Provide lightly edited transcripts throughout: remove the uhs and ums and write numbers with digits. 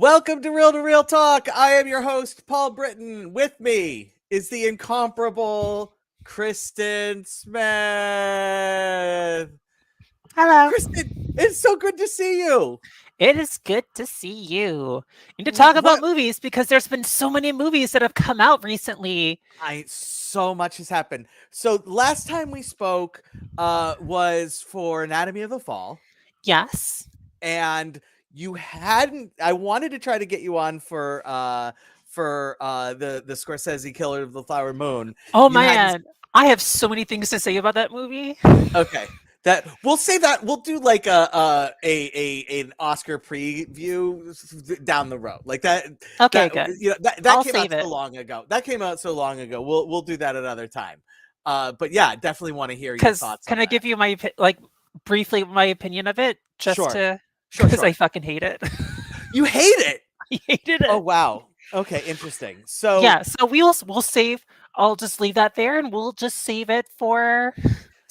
Welcome to Real Talk. I am your host, Paul Britton. With me is the incomparable Kristen Smith. Hello. Kristen, it's so good to see you. It is good to see you. And to talk about What movies because there's been so many movies that have come out recently. I so much has happened. So last time we spoke was for Anatomy of the Fall, Yes. and you hadn't I wanted to try to get you on for the Scorsese Killer of the Flower Moon. Oh You hadn't. man, I have so many things to say about that movie. Okay. That we'll say that we'll do like an Oscar preview down the road. Like that Okay, that good. that I'll came out save it. so long ago. That came out so long ago. We'll do that another time. But yeah, definitely want to hear your Cuz thoughts can on I that. give you my briefly my opinion of it just Sure. to Sure, cuz I sure. fucking hate it. You hate it. I hated Oh it. wow. Okay, interesting. So Yeah, so we'll save I'll just leave that there and we'll just save for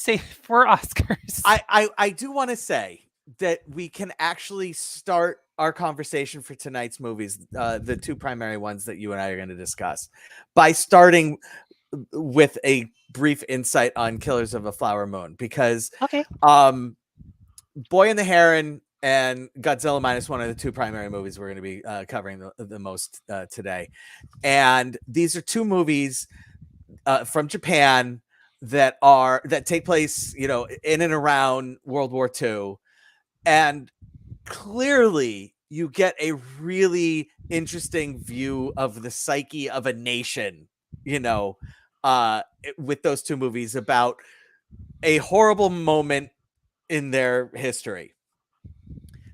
Oscars. I do want to say that we can actually start our conversation for tonight's movies, the two primary ones that you and I are going to discuss, by starting with a brief insight on Killers of a Flower Moon, because Okay. Boy and the Heron and Godzilla Minus One are the two primary movies we're going to be covering the most today. And these are two movies from Japan that take place, in and around World War II, and clearly you get a really interesting view of the psyche of a nation, with those two movies about a horrible moment in their history.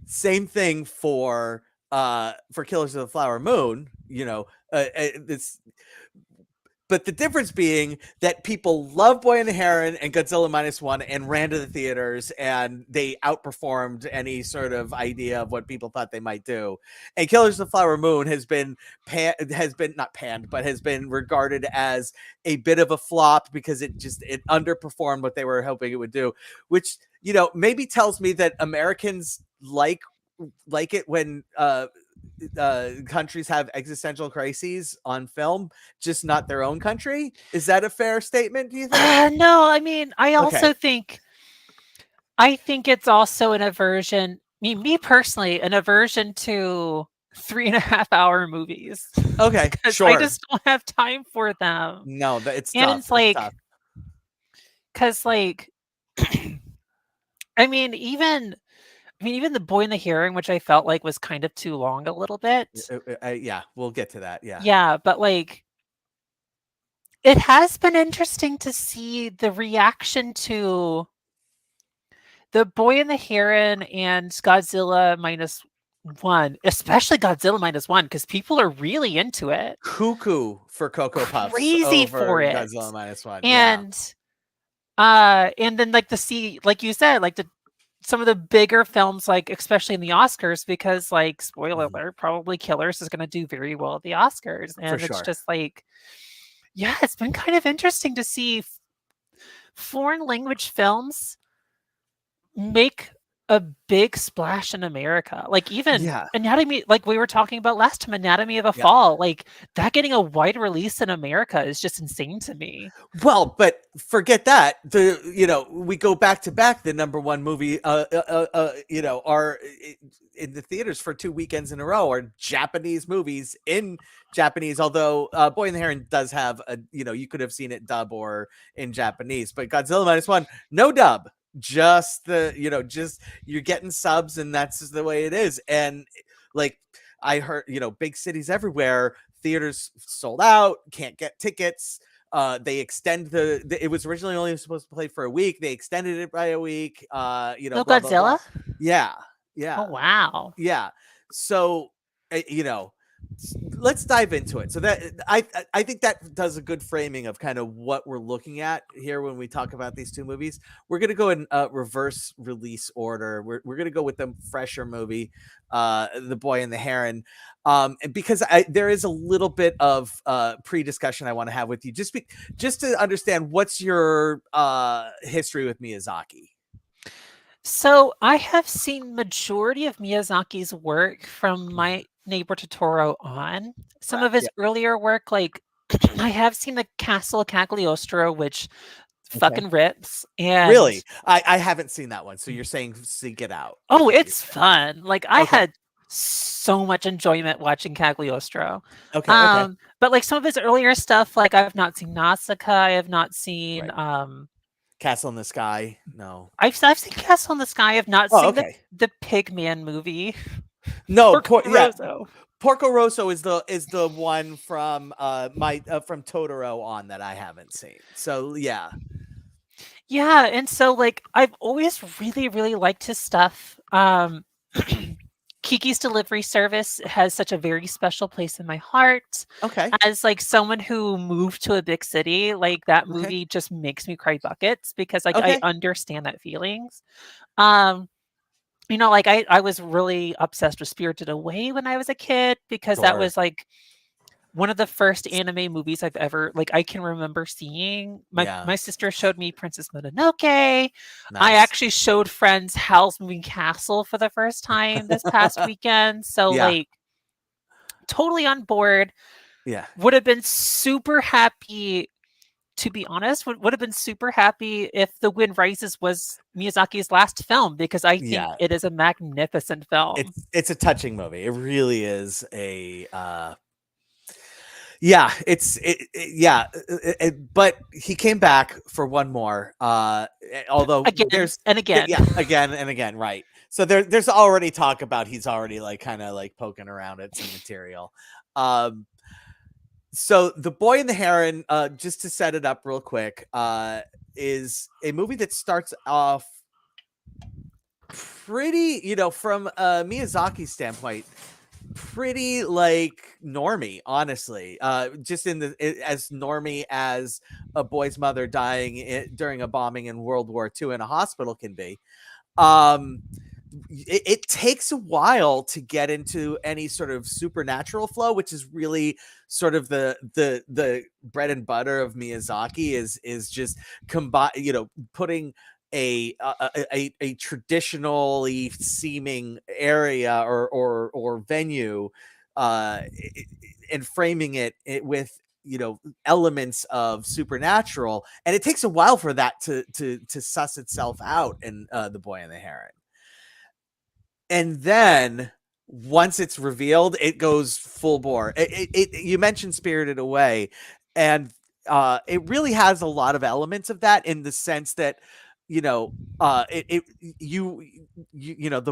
Same thing for Killers of the Flower Moon, it's but the difference being that people love Boy and the Heron and Godzilla Minus One and ran to the theaters, and they outperformed any sort of idea of what people thought they might do. And Killers of the Flower Moon has been not panned, but has been regarded as a bit of a flop because it underperformed what they were hoping it would do, which maybe tells me that Americans like it when countries have existential crises on film, just not their own country. Is that a fair statement, do you think? No, I mean, Okay. I think it's also an aversion, me personally, an aversion to 3.5 hour movies Okay, because I sure. just don't have time for them. No, it's And tough. it's It's tough. because I mean, even the Boy and the Heron, which I felt like was kind of too long a little bit. Yeah, we'll get to that. Yeah. Yeah, but it has been interesting to see the reaction to the Boy and the Heron and Godzilla Minus One, especially Godzilla Minus One, because people are really into it, Cuckoo for Cocoa Puffs crazy for over it, Godzilla Minus One. Yeah. and then like you said, some of the bigger films, like especially in the Oscars, because spoiler Mhm. alert, probably Killers is going to do very well at the Oscars, For and it's sure. just yeah, it's been kind of interesting to see foreign language films make a big splash in America. Like even Yeah. Anatomy, like we were talking about last time, Anatomy of a Yeah. Fall, like that getting a wide release in America is just insane to me. Well, but forget that. We go back to back. The number one movie, are in the theaters for 2 weekends in a row are Japanese movies in Japanese. Although Boy and the Heron does have you could have seen it dub or in Japanese, but Godzilla Minus One, no dub. Just just you're getting subs, and that's just the way it is. And like I heard, big cities everywhere, theaters sold out, can't get tickets. They extend it was originally only supposed to play for a week. They extended it by a week. No Blah blah blah. Godzilla? Yeah, yeah, Oh wow. yeah. So, let's dive into it. So that I think that does a good framing of kind of what we're looking at here when we talk about these two movies. We're gonna go in reverse release order. We're gonna go with the fresher movie, The Boy and the Heron, because there is a little bit of pre-discussion I want to have with you, just to understand what's your history with Miyazaki. So I have seen majority of Miyazaki's work from Neighbor Totoro on. Some Right. of his Yeah. earlier work, like I have seen the Castle Cagliostro, which Okay. fucking rips. And Really? I haven't seen that one. So you're saying seek it out. oh, Okay. it's fun. Like I Okay. had so much enjoyment watching Cagliostro. Okay. Okay. But like some of his earlier stuff, like I've not seen Nausicaa, I have not seen Right. Castle in the Sky. No. I've seen Castle in the Sky, I've not Oh, seen okay. the Pigman movie. No, Porco yeah. Rosso. Porco Rosso is the one from from Totoro on that I haven't seen. So yeah. Yeah, and so like I've always really, really liked his stuff. Kiki's Delivery Service has such a very special place in my heart. Okay. As like someone who moved to a big city, like that Okay. movie just makes me cry buckets because like I Okay. understand that feelings. Um, like I was really obsessed with Spirited Away when I was a kid because that Sure. was like one of the first anime movies I've ever like I can remember seeing. My Yeah. my sister showed me Princess Mononoke. I Nice. actually showed friends Howl's Moving Castle for the first time this past weekend. So Yeah. like totally on board. Yeah. Would have been super happy, to be honest, would have been super happy if The Wind Rises was Miyazaki's last film because I think Yeah. it is a magnificent film. It's a touching movie. It really is a yeah, yeah, but he came back for one more. Although Again there's and again. yeah, again and again, right? So there's already talk about he's already like kind of like poking around at some material. Um, so The Boy and the Heron, just to set it up real quick, is a movie that starts off pretty, from Miyazaki's standpoint, pretty like normie, honestly. Just as normie as a boy's mother dying during a bombing in World War II in a hospital can be. Um, it takes a while to get into any sort of supernatural flow, which is really sort of the bread and butter of Miyazaki is just combine, putting a traditionally seeming area or venue and framing it with elements of supernatural, and it takes a while for that to suss itself out in The Boy and the Heron. And then once it's revealed, it goes full bore. You mentioned Spirited Away, and it really has a lot of elements of that in the sense that the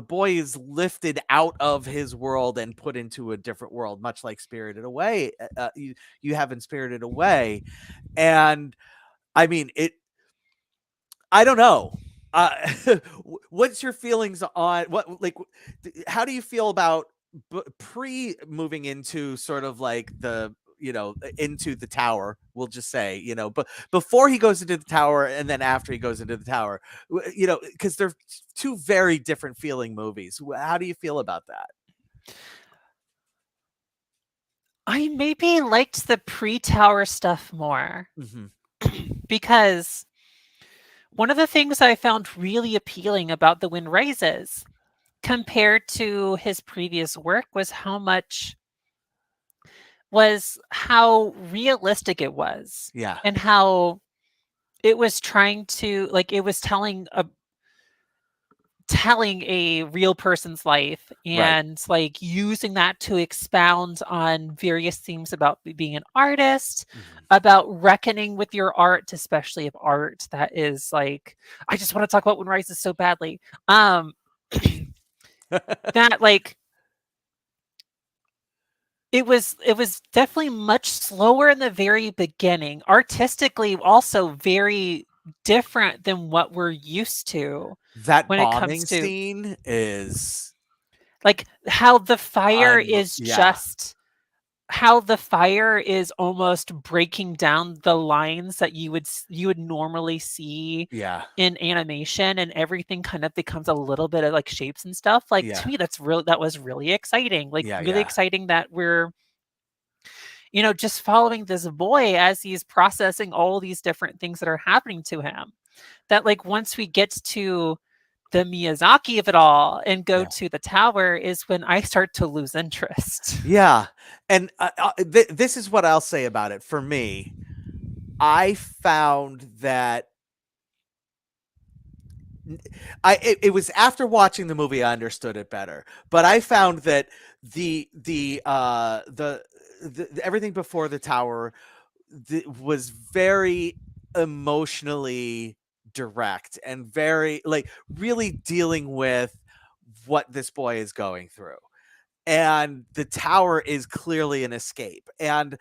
boy is lifted out of his world and put into a different world, much like Spirited Away. You have in Spirited Away, and I mean it. I don't know. What's your feelings on how do you feel about pre moving into sort of like into the tower, we'll just say, but before he goes into the tower and then after he goes into the tower, because they're two very different feeling movies. How do you feel about that? I maybe liked the pre-tower stuff more Mm-hmm. because one of the things I found really appealing about The Wind Rises compared to his previous work was how realistic it was Yeah. and how it was trying to like it was telling a real person's life Right. and like using that to expound on various themes about being an artist, Mm-hmm. about reckoning with your art, especially if art that is like I just want to talk about When Rises so badly. That like it was definitely much slower in the very beginning. Artistically also very different than what we're used to That when it bombing comes to scene is like how the fire is yeah. just how the fire is almost breaking down the lines that you would normally see Yeah. in animation, and everything kind of becomes a little bit of like shapes and stuff. Like to Yeah. me that was really exciting. Like Yeah. really Yeah. exciting that we're just following this boy as he's processing all these different things that are happening to him. That like once we get to the Miyazaki of it all and go Yeah. to the tower is when I start to lose interest. Yeah. And this is what I'll say about it. For me, I found that it was after watching the movie I understood it better. But I found that the everything before the tower was very emotionally direct and very like really dealing with what this boy is going through, and the tower is clearly an escape. And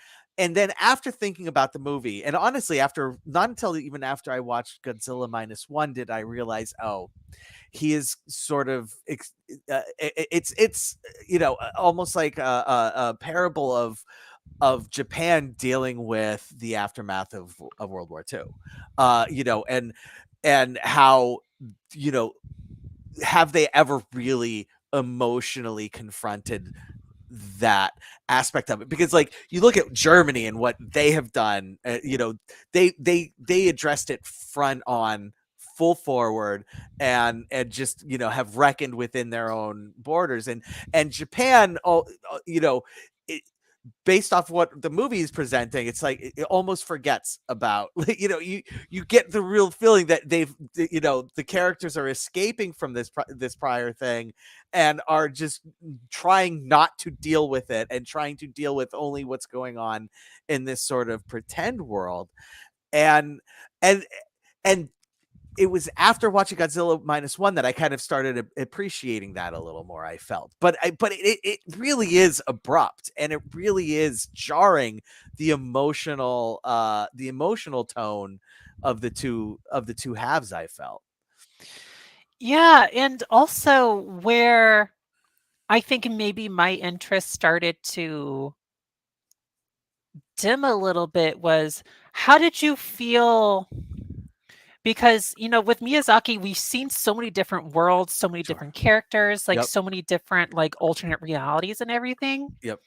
then after thinking about the movie, and honestly, after not until even after I watched Godzilla Minus One did I realize, oh, he is sort of it's almost like a parable of Japan dealing with the aftermath of World War II. And how, you know, have they ever really emotionally confronted that aspect of it? Because like you look at Germany and what they have done, they addressed it front on, full forward, and just have reckoned within their own borders. And Japan, it, based off what the movie is presenting, it's like it almost forgets about, like, you get the real feeling that the characters are escaping from this prior thing, and are just trying not to deal with it, and trying to deal with only what's going on in this sort of pretend world. And and and it was after watching Godzilla Minus One that I kind of started appreciating that a little more. I felt, but it really is abrupt, and it really is jarring, the emotional tone of the two halves. I felt. Yeah, and also where I think maybe my interest started to dim a little bit was how did you feel? Because, with Miyazaki, we've seen so many different worlds, so many Sure. different characters, like Yep. so many different like alternate realities and everything Yep.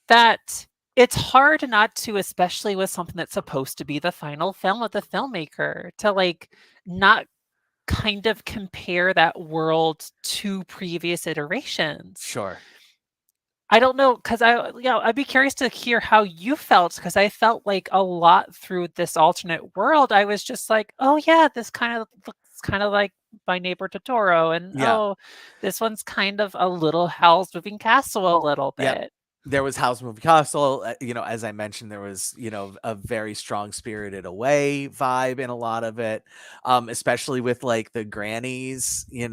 that it's hard not to, especially with something that's supposed to be the final film of the filmmaker, to like not kind of compare that world to previous iterations. Sure. I don't know, because I'd be curious to hear how you felt, because I felt like a lot through this alternate world, I was just like, oh yeah, this kind of looks kind of like My Neighbor Totoro, and Yeah. oh, this one's kind of a little Howl's Moving Castle a little Yep. bit. There was House Moving Castle. As I mentioned, there was, a very strong Spirited Away vibe in a lot of it, especially with like the grannies. You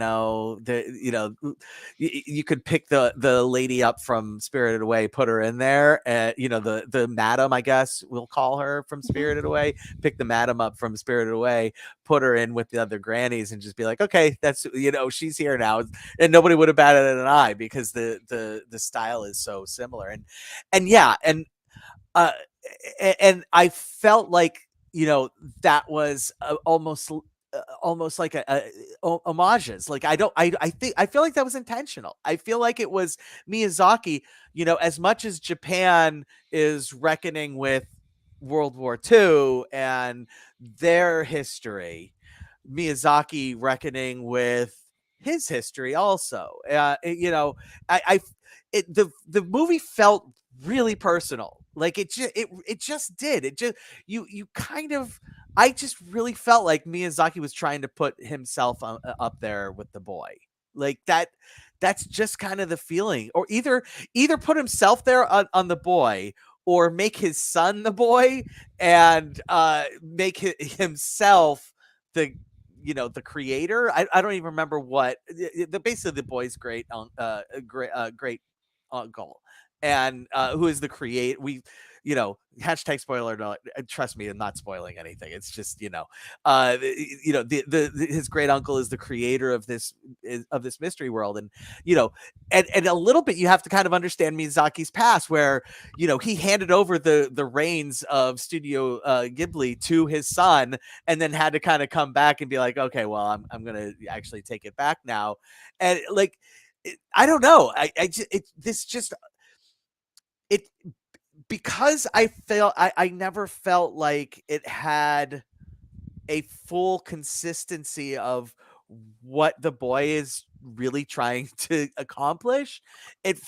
could pick the lady up from Spirited Away, put her in there. The madam, I guess we'll call her, from Mhm. Spirited Away. Pick the madam up from Spirited Away, put her in with the other grannies, and just be like, okay, that's, she's here now, and nobody would have batted an eye, because the style is so similar. And yeah, uh and I felt like, that was almost like homages. Like, I feel like that was intentional. I feel like it was Miyazaki, as much as Japan is reckoning with World War II and their history, Miyazaki reckoning with his history also. I the movie felt really personal. Like it just did. It just you kind of I just really felt like Miyazaki was trying to put himself up there with the boy. Like that's just kind of the feeling. Or either put himself there on the boy, or make his son the boy, and make himself the the creator. I don't even remember what the basically the boy's great uncle, and who is the create we hashtag spoiler alert. Trust me, I'm not spoiling anything. It's just his great uncle is the creator of this mystery world. And you know and a little bit you have to kind of understand Miyazaki's past, where he handed over the reins of Studio Ghibli to his son, and then had to kind of come back and be like, okay, well, I'm gonna actually take it back now. And like I don't know. I just this just it because I never felt like it had a full consistency of what the boy is really trying to accomplish, it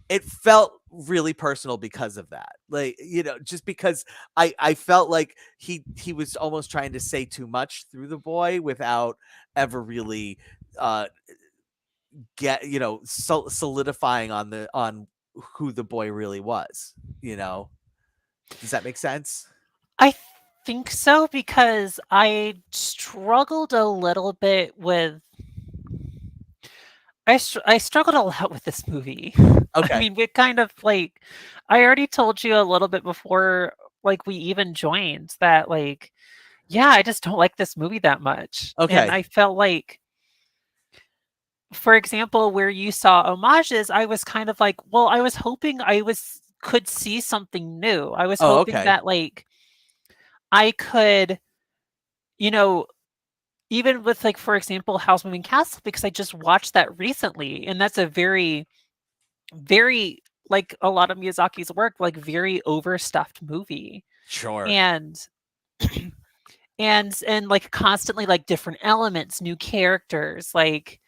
it felt really personal because of that. Like, just because I felt like he was almost trying to say too much through the boy without ever really uh get solidifying on who the boy really was. Does that make sense? I think so because I struggled a little bit with I struggled a lot with this movie. I Okay. mean, we kind of like I already told you a little bit before like we even joined that like yeah, I just don't like this movie that much. And Okay. I felt like for example, where you saw homages, I was kind of like, well, I was hoping I was could see something new. I was Oh, hoping okay. that like I could, you know, even with like for example, House Moving Castle because I just watched that recently and that's a very very like a lot of Miyazaki's work, like very overstuffed movie. Sure. And and like constantly like different elements, new characters, like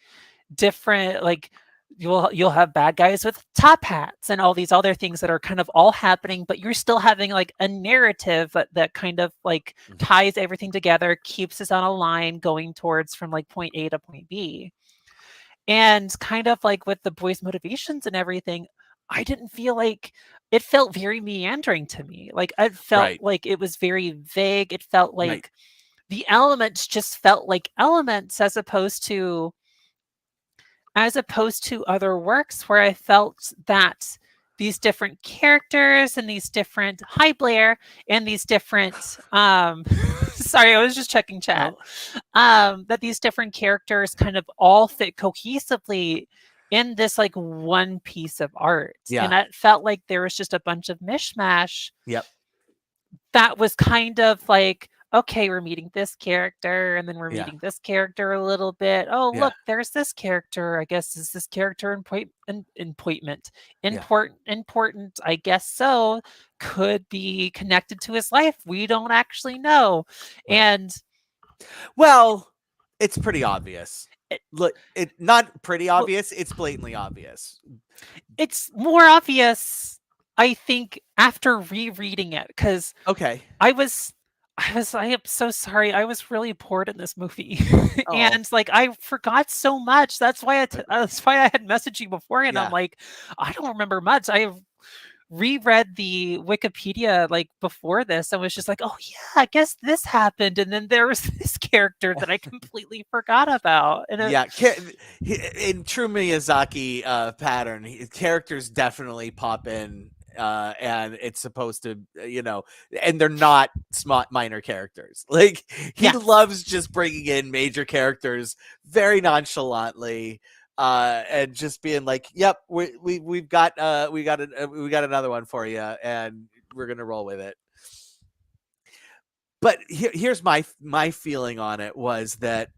different like you'll have bad guys with top hats and all these other things that are kind of all happening, but you're still having like a narrative that kind of like Mhm. ties everything together, keeps us on a line going towards from like point A to point B. And kind of like with the boys' motivations and everything, I didn't feel like it felt very meandering to me. Like I felt Right. like it was very vague. It felt Right. like the elements just felt like elements as opposed to other works where I felt that these different characters and these different hi Blair and these different sorry, I was just checking chat. Oh, That these different characters kind of all fit cohesively in this like one piece of art. yeah. And it felt like there was just a bunch of mishmash Yep. that was kind of like, okay, we're meeting this character and then we're Yeah. meeting this character a little bit. Oh, Yeah. look, there's this character. I guess is this character appointment Yeah. important? I guess so. Could be connected to his life. We don't actually know. Right. And Well, it's pretty obvious. it, Look, it not pretty well, obvious, it's blatantly obvious. it's more obvious, I think, after rereading it because Okay. I was I am so sorry. I was really bored in this movie. Oh, And like I forgot so much. That's why I had messaged you beforehand. I'm yeah. like, I don't remember much. I reread the Wikipedia like before this and was just like, oh yeah, I guess this happened. And then there was this character that I completely forgot about. And it, Yeah, in true Miyazaki pattern, characters definitely pop in, and it's supposed to, and they're not smart minor characters. Like he yes. loves just bringing in major characters very nonchalantly, and just being like, "Yep, we've got we got another one for you, and we're gonna roll with it." But here's my feeling on it was that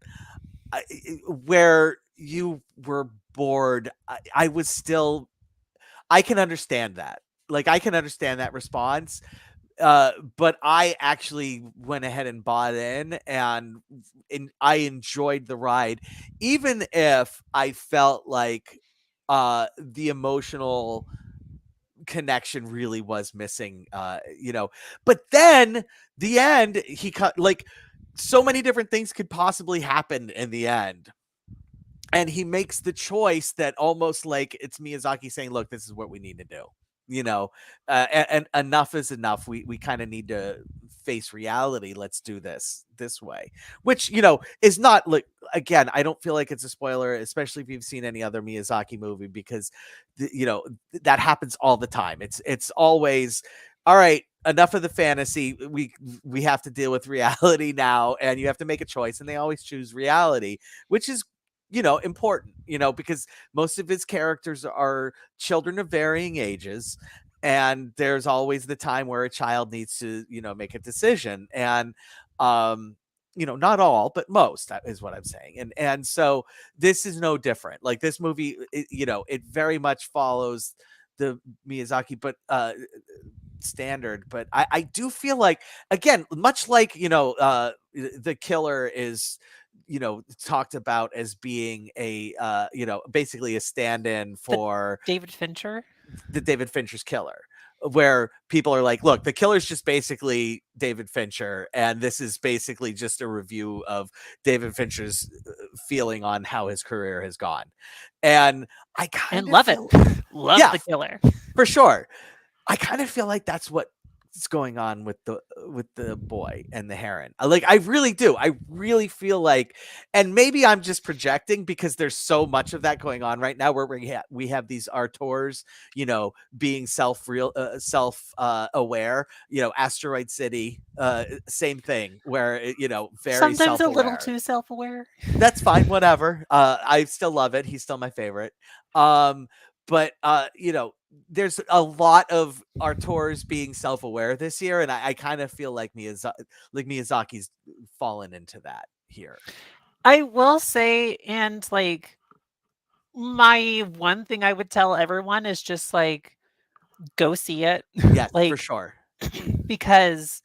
where you were bored, I was still, I can understand that. Like I can understand that response. But I actually went ahead and bought in, I enjoyed the ride, even if I felt like the emotional connection really was missing. But then the end, he cut like so many different things could possibly happen in the end, and he makes the choice that almost like it's Miyazaki saying, "Look, this is what we need to do." You know, and enough is enough. We kind of need to face reality. Let's do this way, which is not like, again. I don't feel like it's a spoiler, especially if you've seen any other Miyazaki movie, because that happens all the time. It's always all right. Enough of the fantasy. We have to deal with reality now, and you have to make a choice. And they always choose reality, which is important, because most of his characters are children of varying ages. And there's always the time where a child needs to, make a decision. And, not all, but most is what I'm saying. And so this is no different. Like this movie, it very much follows the Miyazaki, but, standard. But I do feel like, again, much like, the killer is talked about as being basically a stand-in The for David Fincher. the David Fincher's killer, where people are like, look, the killer's just basically David Fincher, and this is basically just a review of David Fincher's feeling on how his career has gone. And I kind And of love it. feel, Love yeah, the killer. for sure. I kind of feel like that's what's going on with the boy and the heron. Like, I really do. I really feel like, and maybe I'm just projecting because there's so much of that going on right now, where we have these artors, being self aware. Asteroid City, same thing, where very Sometimes self a little aware. too self-aware. That's fine, whatever. I still love it. He's still my favorite. Um, but there's a lot of Arturs being self-aware this year, and I kind of feel like Miyazaki's fallen into that here. I will say, and like my one thing I would tell everyone is just like go see it. Yes, for Like sure. because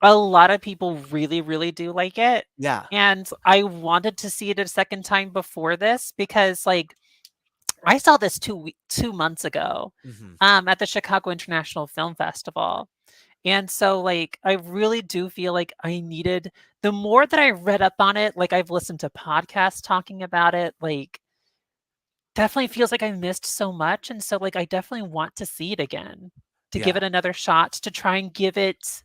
a lot of people really, really do like it. Yeah. And I wanted to see it a second time before this because like I saw this 2 months ago Hmm. at the Chicago International Film Festival. And so like I really do feel like I needed the more that I read up on it, like I've listened to podcasts talking about it, like definitely feels like I missed so much. And so like I definitely want to see it again, to give Yeah. it another shot, to try and give it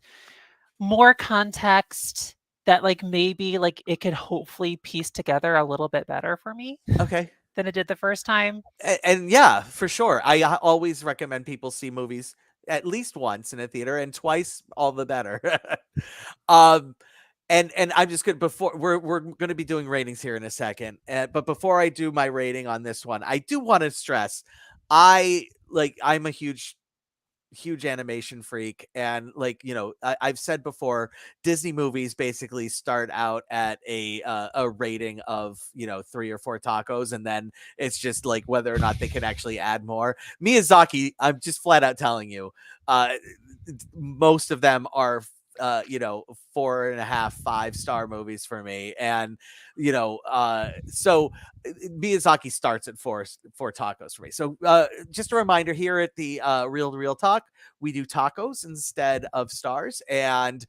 more context that like maybe like it could hopefully piece together a little bit better for me Okay. than it did the first time. And yeah, for sure. I always recommend people see movies at least once in a theater, and twice all the better. um and I'm just good before we're going to be doing ratings here in a second. But before I do my rating on this one, I do want to stress I'm a huge animation freak, and I've said before, Disney movies basically start out at a rating of 3 or 4 tacos, and then it's just like whether or not they can actually add more. Miyazaki, I'm just flat out telling you, uh most of them are 4.5, 5-star movies for me. And so Miyazaki starts at four tacos for me. So just a reminder, here at the Real to Real Talk, we do tacos instead of stars. And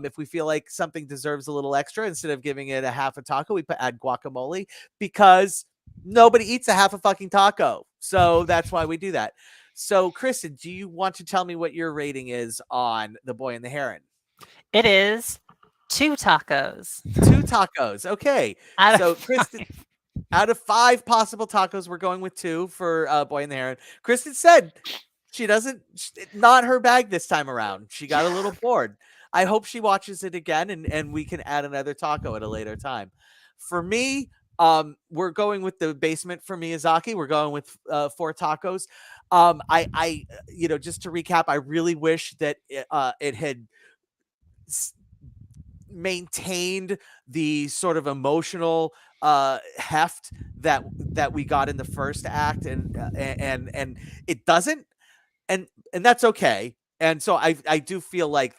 if we feel like something deserves a little extra, instead of giving it a half a taco, we add guacamole, because nobody eats a half a fucking taco. So that's why we do that. So, Kristen, do you want to tell me what your rating is on The Boy and the Heron? It is 2 tacos 2 tacos. Okay. out of So, Kristen, 5. out of 5 possible tacos, we're going with 2 for Boy and the Heron. Kristen said she doesn't, not her bag this time around. She got a little bored. I hope she watches it again, and we can add another taco at a later time. For me, we're going with the basement for Miyazaki. We're going with 4 tacos. Just to recap, I really wish that it had maintained the sort of emotional heft that we got in the first act, and it doesn't, and that's okay. And so I do feel like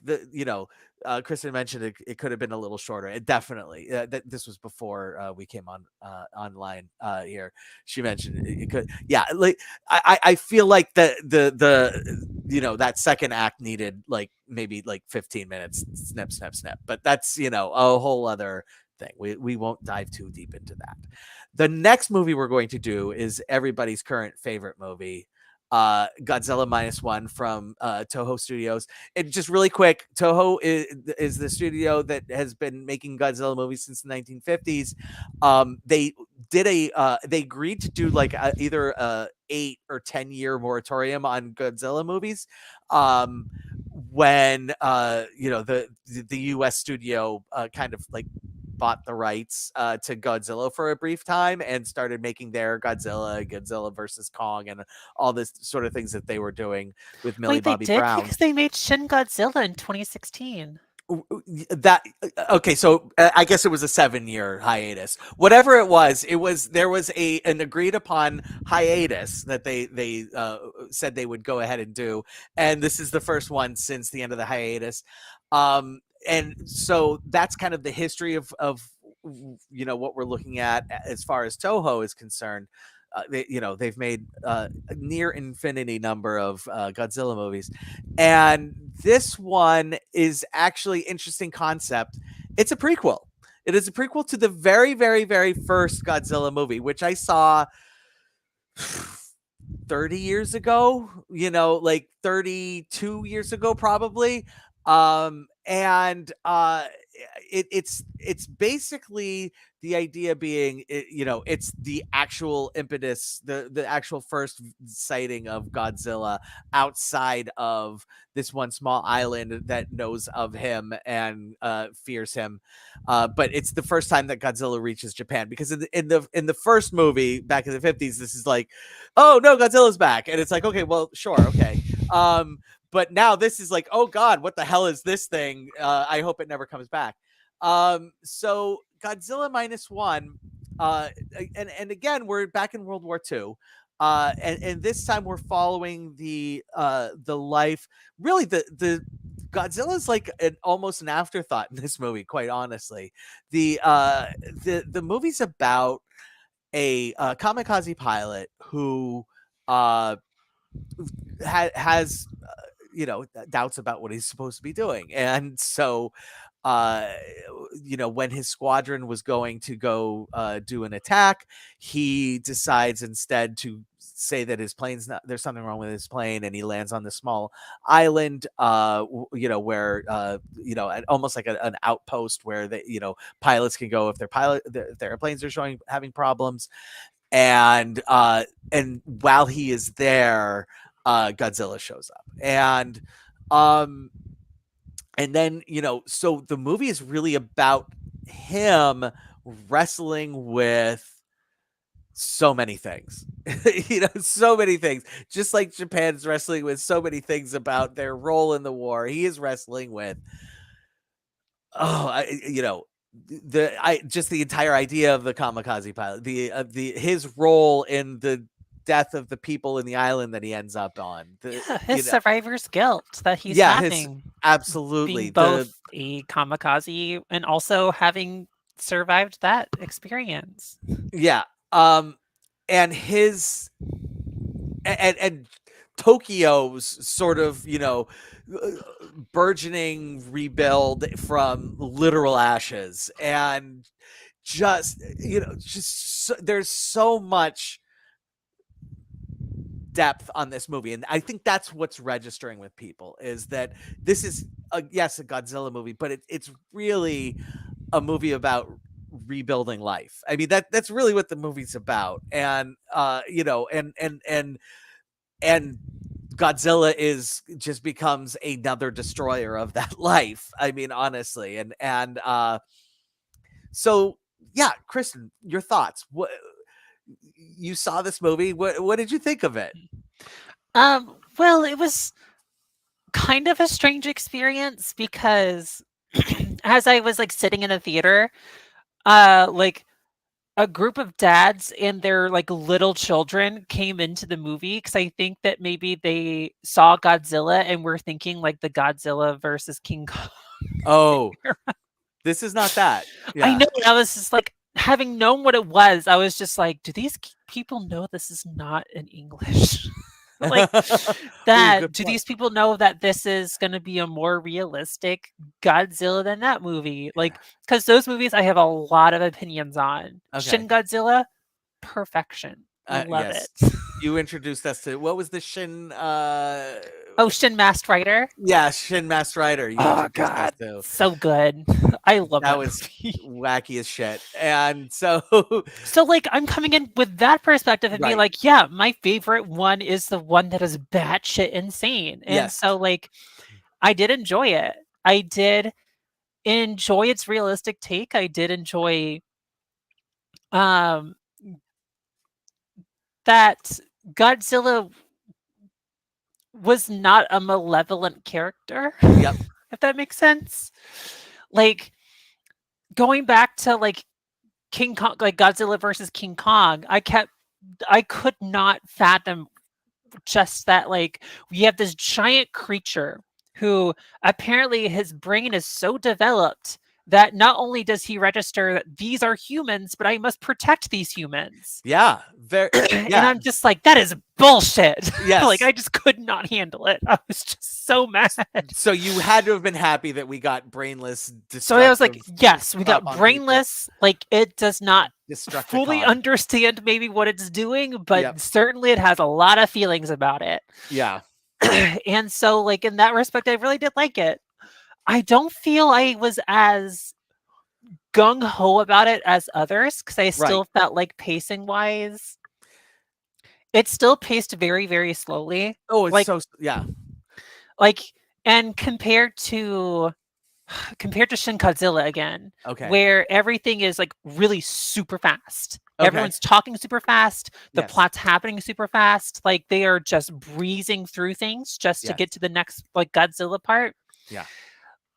Kristen mentioned it could have been a little shorter. It definitely, this was before we came on online here. She mentioned it could, yeah. Like I feel like that second act needed like maybe like 15 minutes, snip, snip, snip. But that's a whole other thing. We won't dive too deep into that. The next movie we're going to do is everybody's current favorite movie, Godzilla Minus One from Toho Studios. And just really quick, Toho is the studio that has been making Godzilla movies since the 1950s. They agreed to do like either a 8 or 10-year moratorium on Godzilla movies. When the U.S. studio kind of like bought the rights to Godzilla for a brief time and started making their Godzilla versus Kong, and all this sort of things that they were doing with Millie Wait, they Bobby did? Brown. Because they made Shin Godzilla in 2016. That okay, so I guess it was a 7-year hiatus. Whatever it was, there was an agreed upon hiatus that they said they would go ahead and do, and this is the first one since the end of the hiatus. And so that's kind of the history of what we're looking at as far as Toho is concerned. They've made near infinity number of Godzilla movies, and this one is actually interesting concept. It's a prequel. It is a prequel to the very, very, very first Godzilla movie, which I saw 30 years ago, like 32 years ago, probably. And it's basically the idea being, it's the actual impetus, the actual first sighting of Godzilla outside of this one small island that knows of him and fears him. But it's the first time that Godzilla reaches Japan, because in the first movie back in the 50s, this is like, oh no, Godzilla's back, and it's like, okay, well, sure, okay. But now this is like, oh god, what the hell is this thing? I hope it never comes back. So Godzilla Minus One, and again, we're back in World War II. And this time we're following the life. Really, the Godzilla's like almost an afterthought in this movie, quite honestly. The movie's about a kamikaze pilot who has doubts about what he's supposed to be doing, and so uh when his squadron was going to go do an attack, he decides instead to say that his plane's not, there's something wrong with his plane, and he lands on this small island where almost like an outpost where pilots can go if their airplanes are having problems. And while he is there, Godzilla shows up, um and then so the movie is really about him wrestling with so many things. So many things, just like Japan's wrestling with so many things about their role in the war. He is wrestling with just the entire idea of the kamikaze pilot, his role in the death of the people in the island that he ends up on. His survivor's guilt that he's having. Absolutely. Being both a kamikaze and also having survived that experience. Yeah. And his and Tokyo's sort of, burgeoning rebuild from literal ashes, and there's so much depth on this movie, and I think that's what's registering with people, is that this is a Godzilla movie, but it's really a movie about rebuilding life. I mean, that's really what the movie's about. And and Godzilla just becomes another destroyer of that life. I mean, honestly. And so yeah, Kristen, your thoughts. What, you saw this movie, what did you think of it? Well, it was kind of a strange experience, because as I was like sitting in a theater, like a group of dads and their like little children came into the movie, because I think that maybe they saw Godzilla and were thinking like the Godzilla versus King Kong. Oh, this is not that. Yeah. I know. I was just like, having known what it was, I was just like, do these people know this is not in English? Like that. Do these people know that this is going to be a more realistic Godzilla than that movie? Like, because those movies I have a lot of opinions on. Okay. Shin Godzilla, perfection. I love it. You introduced us to, what was the Shin? Shin Masked Rider. Yeah, Shin Masked Rider. Oh god, so good. I love that. Was wacky as shit. And so like, I'm coming in with that perspective and being like, yeah, my favorite one is the one that is batshit insane. And so like, I did enjoy it. I did enjoy its realistic take. I did enjoy that Godzilla was not a malevolent character. Yep. If that makes sense. Like, going back to like King Kong, like Godzilla versus King Kong, I could not fathom just that, like, we have this giant creature who apparently his brain is so developed that not only does he register that these are humans, but I must protect these humans. Yeah. Very. And I'm just like, that is bullshit. Like, Yes. I just could not handle it. I was just so mad. So you had to have been happy that we got brainless, So I was like, destructive yes, we stuff got on people. brainless. Like, it does not fully Destructicon. understand maybe what it's doing, but Yep. certainly it has a lot of feelings about it. Yeah. And so, like, in that respect, I really did like it. I don't feel I was as gung ho about it as others because I still felt like pacing wise, it still paced very, very slowly. Oh, it's Like, so yeah. like, and compared to Shin Godzilla again, Okay. where everything is like really super fast. Okay. Everyone's talking super fast. The Yes. plot's happening super fast. Like they are just breezing through things just to Yes. get to the next like Godzilla part. Yeah.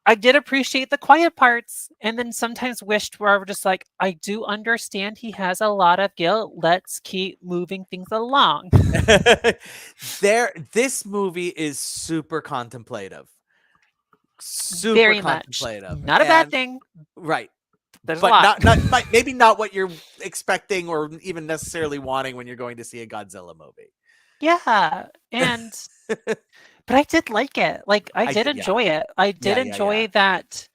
I did appreciate the quiet parts, and then sometimes wished where I was just like, I do understand he has a lot of guilt. Let's keep moving things along. This movie is super contemplative. Super Very much. contemplative. Not a bad thing. Right. There's a But lot. not maybe not what you're expecting or even necessarily wanting when you're going to see a Godzilla movie. Yeah. And but I did like it. Like I did enjoy it. I did enjoy that.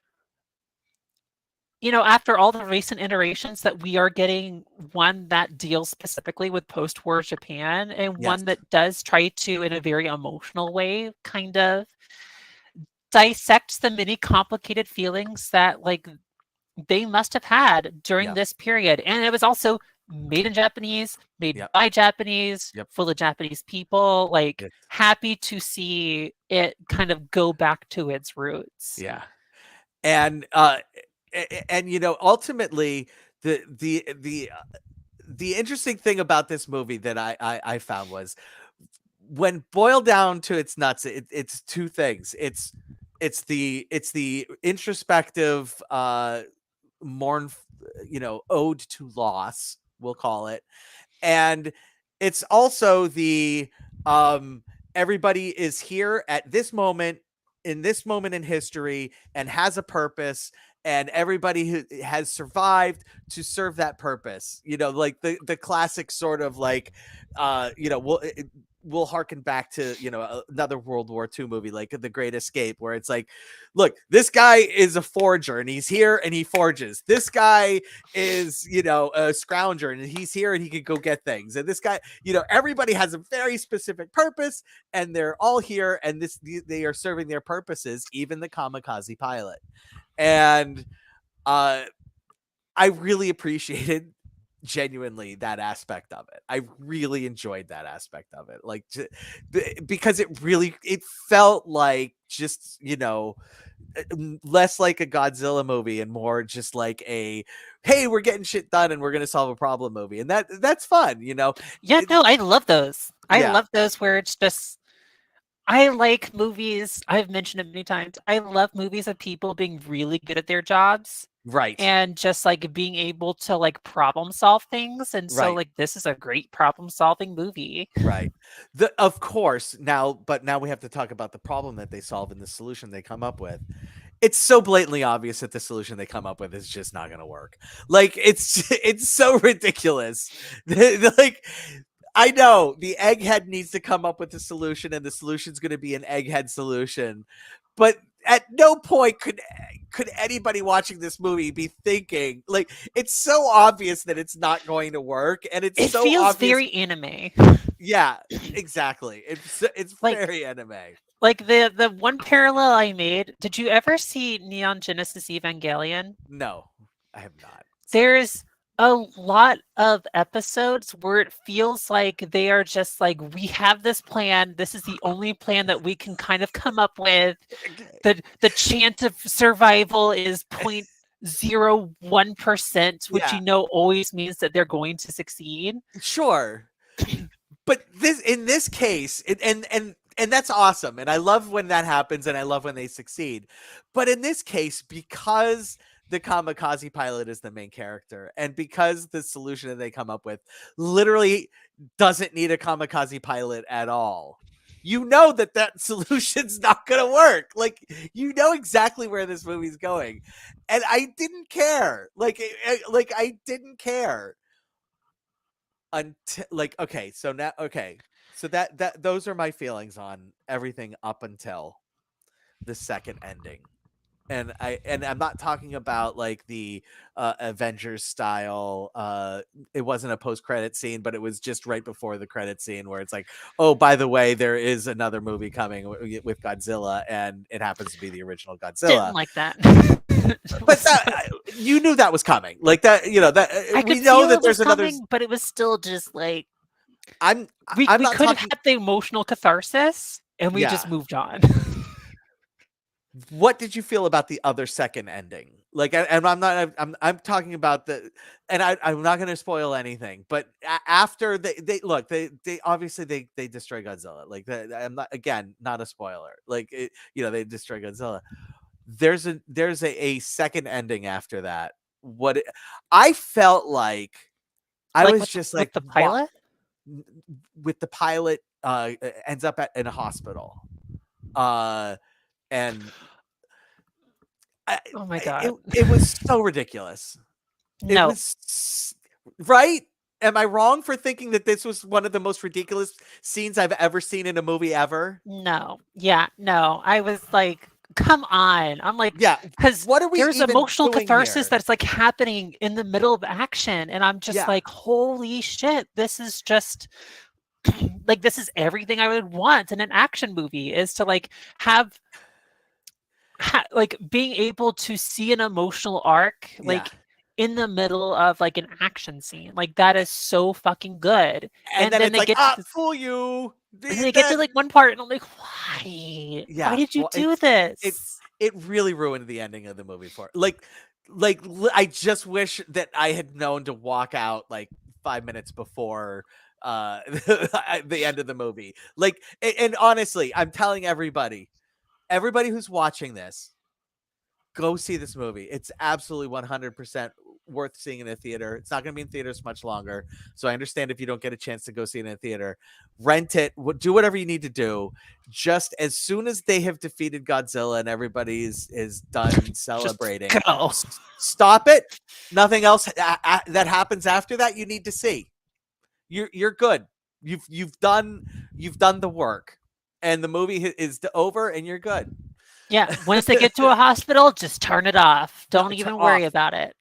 You know, after all the recent iterations that we are getting one that deals specifically with post-war Japan and one that does try to, in a very emotional way, kind of dissect the many complicated feelings that like they must have had during this period. And it was also made in Japanese, made by Japanese, full of Japanese people, like happy to see it kind of go back to its roots. Yeah. And you know, ultimately the interesting thing about this movie that I found was when boiled down to its nuts, it's two things. It's the introspective you know, ode to loss, we'll call it. And it's also the everybody is here at this moment in history and has a purpose, and everybody who has survived to serve that purpose. You know, like the classic sort of like you know, we'll harken back to, you know, another World War II movie like The Great Escape, where it's like, look, this guy is a forger and he's here and he forges. This guy is, you know, a scrounger and he's here and he can go get things. And this guy, you know, everybody has a very specific purpose and they're all here and they are serving their purposes, even the kamikaze pilot. And I really appreciated genuinely that aspect of it. I really enjoyed that aspect of it, like because it felt like just, you know, less like a Godzilla movie and more just like a, hey, we're getting shit done and we're gonna solve a problem movie, and that's fun, you know. Yeah, no, I love those. I love those where it's just, I like movies, I've mentioned it many times, I love movies of people being really good at their jobs. Right. And just like being able to like problem solve things. And so like this is a great problem solving movie. Right. Of course, but now we have to talk about the problem that they solve and the solution they come up with. It's so blatantly obvious that the solution they come up with is just not going to work. Like it's so ridiculous. Like, I know the egghead needs to come up with a solution and the solution's going to be an egghead solution. But at no point could anybody watching this movie be thinking, like, it's so obvious that it's not going to work, and it so feels obvious. Very anime. Yeah, exactly. It's like, very anime. Like the one parallel I made. Did you ever see Neon Genesis Evangelion? No, I have not. There's a lot of episodes where it feels like they are just like, we have this plan. This is the only plan that we can kind of come up with. The chance of survival is 0.01%, which you know always means that they're going to succeed. Sure. But in this case, and that's awesome. And I love when that happens and I love when they succeed. But in this case, because the kamikaze pilot is the main character, and because the solution that they come up with literally doesn't need a kamikaze pilot at all, you know that solution's not going to work. Like, you know exactly where this movie's going. And I didn't care. Like I didn't care until, like, okay, so now, okay. So that those are my feelings on everything up until the second ending. And I'm not talking about like the Avengers style. It wasn't a post credit scene, but it was just right before the credit scene where it's like, oh, by the way, there is another movie coming with Godzilla, and it happens to be the original Didn't Godzilla. like that. But you knew that was coming, like that. You know that I we could know feel that it was there's another. coming, but it was still just like I'm we not could have talking. had the emotional catharsis, and we just Yeah. moved on. What did you feel about the other second ending? Like, and I'm talking about and I'm not going to spoil anything, but after they look, they obviously they destroy Godzilla. Like, I'm not, again, not a spoiler. Like, they destroy Godzilla. There's a second ending after that. I felt like I Like was just like, with the what, pilot. with the pilot ends up in a hospital. And Oh my god. it was so ridiculous. It No, was right. Am I wrong for thinking that this was one of the most ridiculous scenes I've ever seen in a movie ever? no, yeah, no. I was like, come on. I'm like, Yeah. because What are we there's even emotional doing catharsis here? that's like happening in the middle of action, and I'm just Yeah. like, holy shit, this is just like this is everything I would want in an action movie is to like have like being able to see an emotional arc Yeah. like in the middle of like an action scene. Like that is so fucking good. And And then then it's they like, get to this fool you. and then they get to like one part and I'm like, why? Why Yeah. did you Well, do it this? it really ruined the ending of the movie for, I just wish that I had known to walk out like 5 minutes before the end of the movie. Like, and honestly, I'm telling everybody who's watching this, go see this movie. It's absolutely 100% worth seeing in a theater. It's not going to be in theaters much longer, so I understand if you don't get a chance to go see it in a theater. Rent it, do whatever you need to do. Just as soon as they have defeated Godzilla and everybody is done Just celebrating, go. stop it. Nothing else that happens after that you need to see. You're good. You've done the work, and the movie is over, and you're good. Yeah. Once they get to a hospital, just turn it off. Don't even worry Off. about it.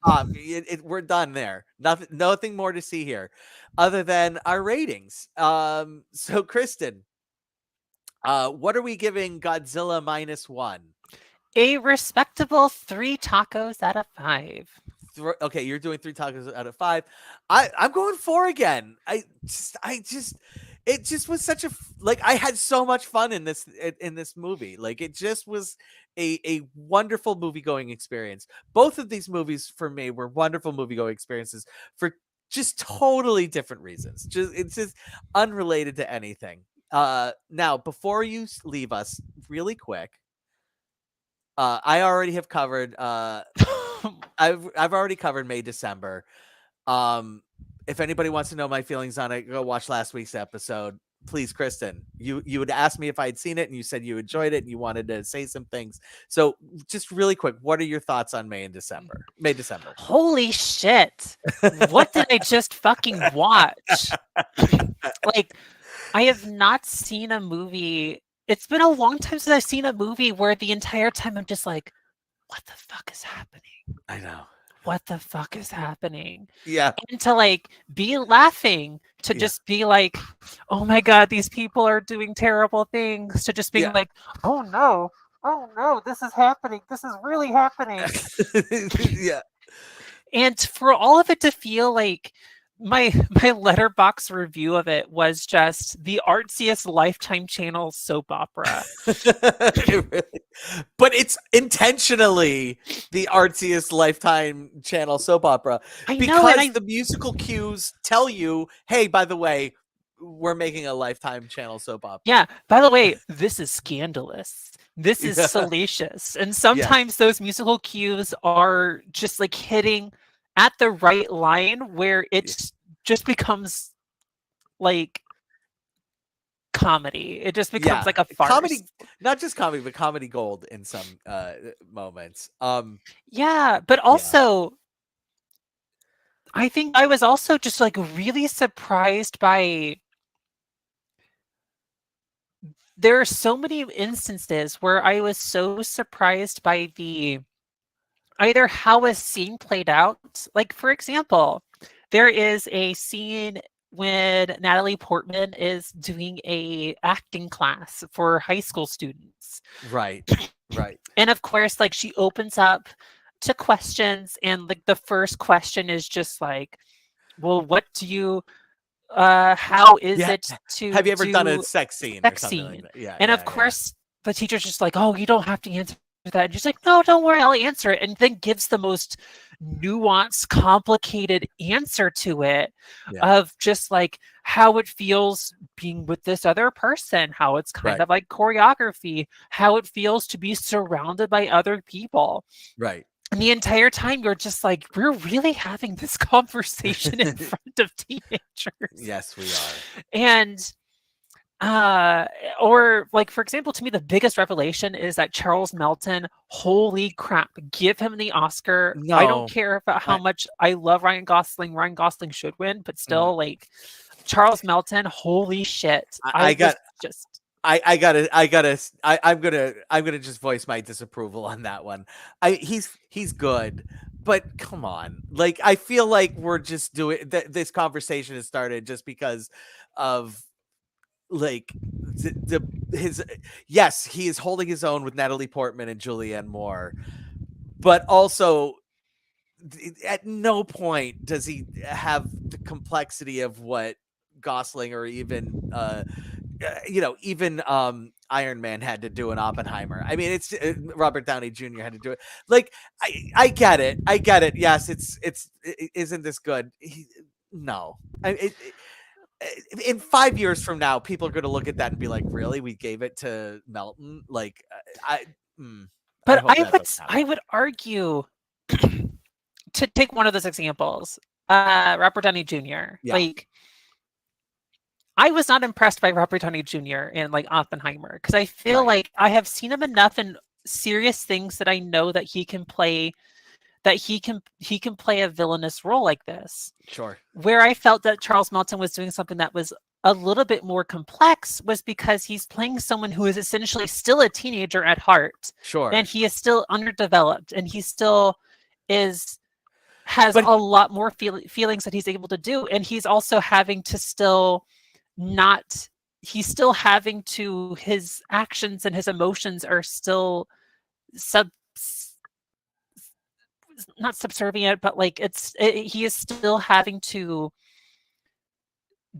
We're done there. Nothing more to see here, other than our ratings. So Kristen, what are we giving Godzilla minus one? A respectable 3 tacos out of 5. Okay, you're doing 3 tacos out of 5. I'm going 4 again. It just was such a like, I had so much fun in this movie. Like, it just was a wonderful movie going experience. Both of these movies for me were wonderful movie going experiences for just totally different reasons. It's just unrelated to anything. Now, before you leave us, really quick, I already have covered. I've already covered May, December. If anybody wants to know my feelings on it, go watch last week's episode. Please, Kristen, you would ask me if I had seen it, and you said you enjoyed it and you wanted to say some things. So, just really quick, what are your thoughts on May and December? May, December. Holy shit. What did I just fucking watch? Like, I have not seen a movie. It's been a long time since I've seen a movie where the entire time I'm just like, what the fuck is happening? I know. What the fuck is happening? Yeah. And to like be laughing, to just be like, oh my God, these people are doing terrible things, to just being like, oh no, this is happening. This is really happening. Yeah. And for all of it to feel like my letterbox review of it was just the artsiest Lifetime Channel soap opera. But it's intentionally the artsiest Lifetime Channel soap opera, because the musical cues tell you, hey, by the way, we're making a Lifetime Channel soap opera. Yeah, by the way, this is scandalous. This is salacious. And sometimes those musical cues are just like hitting at the right line, where it just becomes like, comedy. It just becomes Yeah, like a farce. comedy, not just comedy, but comedy gold in some moments. Yeah, but Yeah, also I think I was also just like really surprised by there are so many instances where I was so surprised by the either how a scene played out. Like, for example, there is a scene when Natalie Portman is doing a acting class for high school students. right, right. And of course, like she opens up to questions and like the first question is just like, well, what do you how is Yeah, it to have you ever done a do sex scene or sex something like scene? that? Yeah, And of yeah, yeah. course, the teacher's just like, "Oh, you don't have to answer that." And she's like, "No, don't worry, I'll answer it." And then gives the most nuanced, complicated answer to it Yeah, of just like how it feels being with this other person, how it's kind right, of like choreography, how it feels to be surrounded by other people. right. And the entire time you're just like, we're really having this conversation in front of teenagers. Yes, we are. And uh or like for example, to me the biggest revelation is that Charles Melton, holy crap, give him the Oscar. I don't No, care about how I, much I love Ryan Gosling. Ryan Gosling should win, but mm, still, like, Charles Melton, holy shit. I I was got just I'm gonna just voice my disapproval on that one. He's good, but come on. Like I feel like we're just doing this conversation has started just because of like his yes, he is holding his own with Natalie Portman and Julianne Moore, but also at no point does he have the complexity of what Gosling or even even Iron Man had to do in Oppenheimer. I mean, it's Robert Downey Jr. had to do it. Like, I get it, I get it. Yes, isn't this good? No, in 5 years from now, people are going to look at that and be like, "Really, we gave it to Melton?" Like, mm, I but hope that doesn't I happen. would argue to take one of those examples, Robert Downey Jr. Yeah, Like, I was not impressed by Robert Downey Jr. in like Oppenheimer because I feel right, like I have seen him enough in serious things that I know that he can play a villainous role like this. sure, Where I felt that Charles Melton was doing something that was a little bit more complex was because he's playing someone who is essentially still a teenager at heart, and sure. he is still underdeveloped, and he still is has But a lot more feelings that he's able to do, and he's also having to still not he's still having to his actions and his emotions are still sub not subservient, but like he is still having to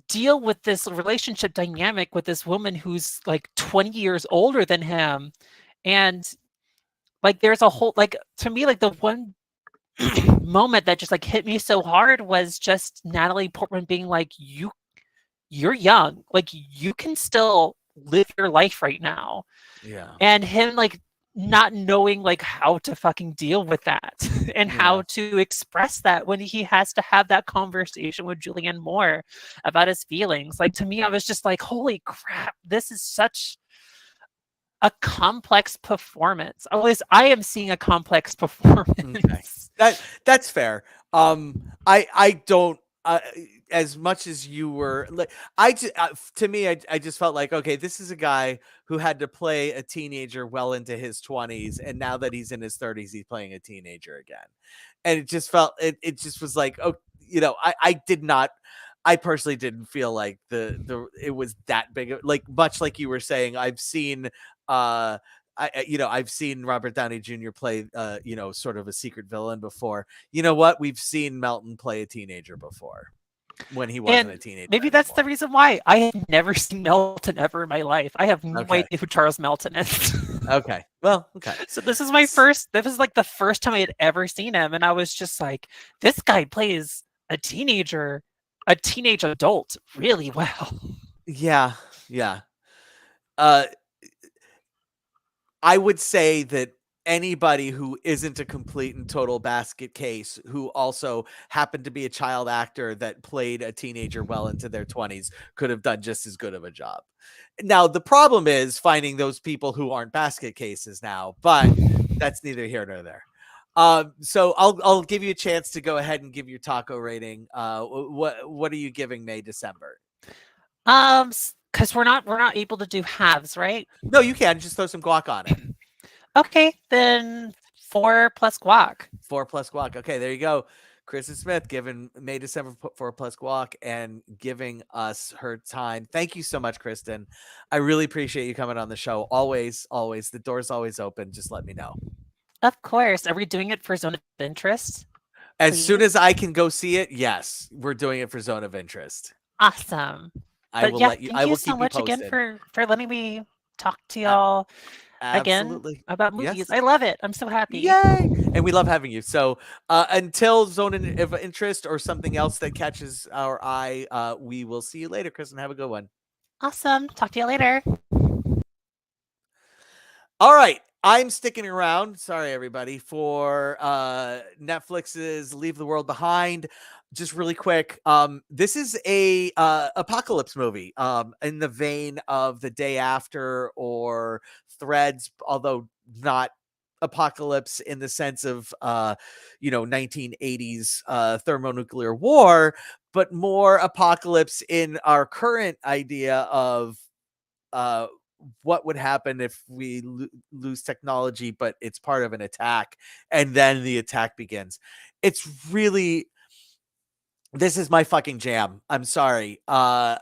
deal with this relationship dynamic with this woman who's like 20 years older than him. And like there's a whole like to me like the one moment that just like hit me so hard was just Natalie Portman being like, you're young, like you can still live your life right now. yeah, And him like not knowing like how to fucking deal with that and yeah. how to express that when he has to have that conversation with Julianne Moore about his feelings. Like to me, I was just like, holy crap, this is such a complex performance. At least I am seeing a complex Okay. performance. That's fair. I don't as much as you were like to me I just felt like okay, this is a guy who had to play a teenager well into his 20s, and now that he's in his 30s he's playing a teenager again. And it just felt it just was like, oh, I did not, I personally didn't feel like the it was that big like much like you were saying. I've seen I've seen Robert Downey Jr. play, sort of a secret villain before. You know what? We've seen Melton play a teenager before when he wasn't a And teenager maybe that's the anymore. reason why I have never seen Melton ever in my life. I have no Okay. idea who Charles Melton is. Okay. Well, okay. So this is like the first time I had ever seen him, and I was just like, this guy plays a teenager, a teenage adult really well. Yeah. Yeah. Uh, I would say that anybody who isn't a complete and total basket case who also happened to be a child actor that played a teenager well into their 20s could have done just as good of a job. Now, the problem is finding those people who aren't basket cases now, but that's neither here nor there. So I'll give you a chance to go ahead and give your taco rating. What are you giving May December? Because we're not able to do halves, right? No, you can just throw some guac on it. Okay, then 4 plus guac. 4 plus guac. Okay, there you go. Kristen Smith giving May December 4 plus guac and giving us her time. Thank you so much, Kristen. I really appreciate you coming on the show. Always, always. The door's always open. Just let me know. Of course. Are we doing it for zone of interest? As soon Please? as I can go see it, yes, we're doing it for Zone of Interest. Awesome. I But will yeah, let you. thank I you will so keep you much again posted. for letting me talk to A- y'all again Absolutely. about Yes. movies. I love it. I'm so happy. Yay! And we love having you. So until of Interest or something else that catches our eye, we will see you later, Kristen. Have a good one. Awesome. Talk to you later. All right. I'm sticking around. Sorry, everybody, for Netflix's Leave the World Behind. Just really quick. This is a apocalypse movie in the vein of The Day After or Threads, although not apocalypse in the sense of 1980s thermonuclear war, but more apocalypse in our current idea of uh what would happen if we lose technology, but it's part of an attack and then the attack begins. It's really, this is my fucking jam. I'm sorry. I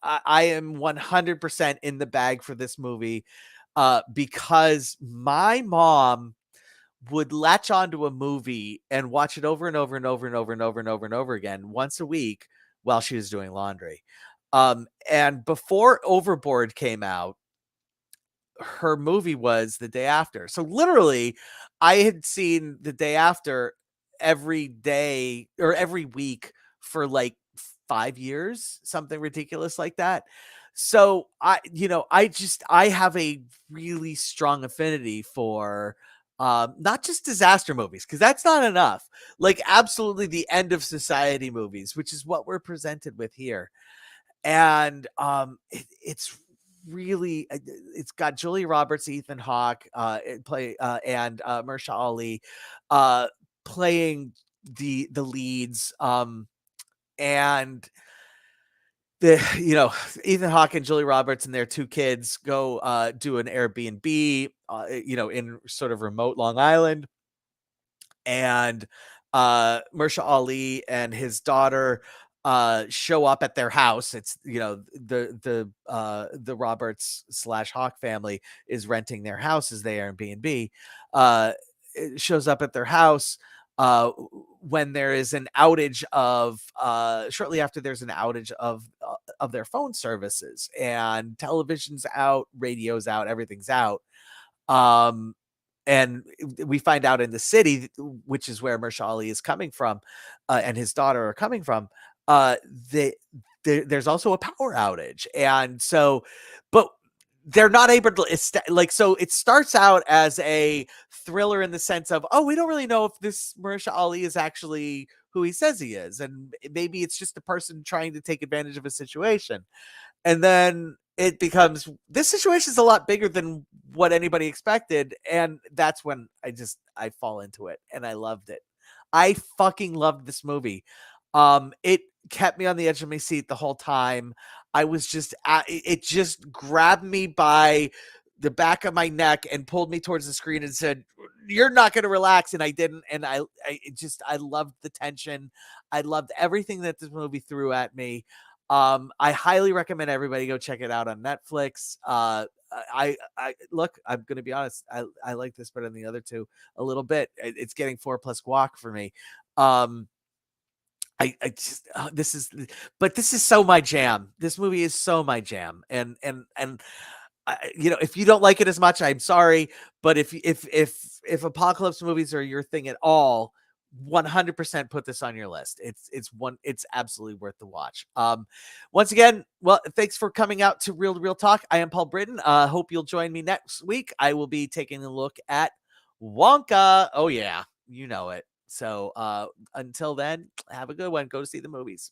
am 100% in the bag for this movie because my mom would latch onto a movie and watch it over and over and over and over and over and over and over again once a week while she was doing laundry. And before Overboard came out, her movie was The Day After. So literally, I had seen The Day After every day or every week for like 5 years, something ridiculous like that. So I have a really strong affinity for not just disaster movies, because that's not enough. Like absolutely the end of society movies, which is what we're presented with here. And it's really it's got Julia Roberts, Ethan Hawke, and Mahershala Ali uh, playing the leads. And the Ethan Hawke and Julie Roberts and their 2 kids go do an Airbnb, in sort of remote Long Island, and Mahershala Ali and his daughter show up at their house. It's the Roberts / Hawk family is renting their house as they Airbnb. It shows up at their house when there is an outage of shortly after there's an outage of their phone services, and television's out, radio's out, everything's out. um and we find out in the city, which is where Mahershala Ali is coming from, and his daughter are coming from, uh, the, there's also a power outage, and so, but they're not able to so it starts out as a thriller in the sense of, oh, we don't really know if this Mahershala Ali is actually who he says he is, and maybe it's just a person trying to take advantage of a situation. And then it becomes, this situation is a lot bigger than what anybody expected, and that's when I fall into it, and I loved it. I fucking loved this movie. It kept me on the edge of my seat the whole time. I was just it just grabbed me by the back of my neck and pulled me towards the screen and said, you're not going to relax. And I didn't. And I loved the tension. I loved everything that this movie threw at me. I highly recommend everybody go check it out on Netflix. I look, I'm going to be honest. I like this better than the other 2 a little bit. It's getting 4 plus guac for me. I just this is so my jam. This movie is so my jam. And if you don't like it as much, I'm sorry. But if apocalypse movies are your thing at all, 100% put this on your list. It's absolutely worth the watch. Once again, well, thanks for coming out to Real Talk. I am Paul Britton. Hope you'll join me next week. I will be taking a look at Wonka. Oh yeah, you know it. So until then, have a good one. Go to see the movies.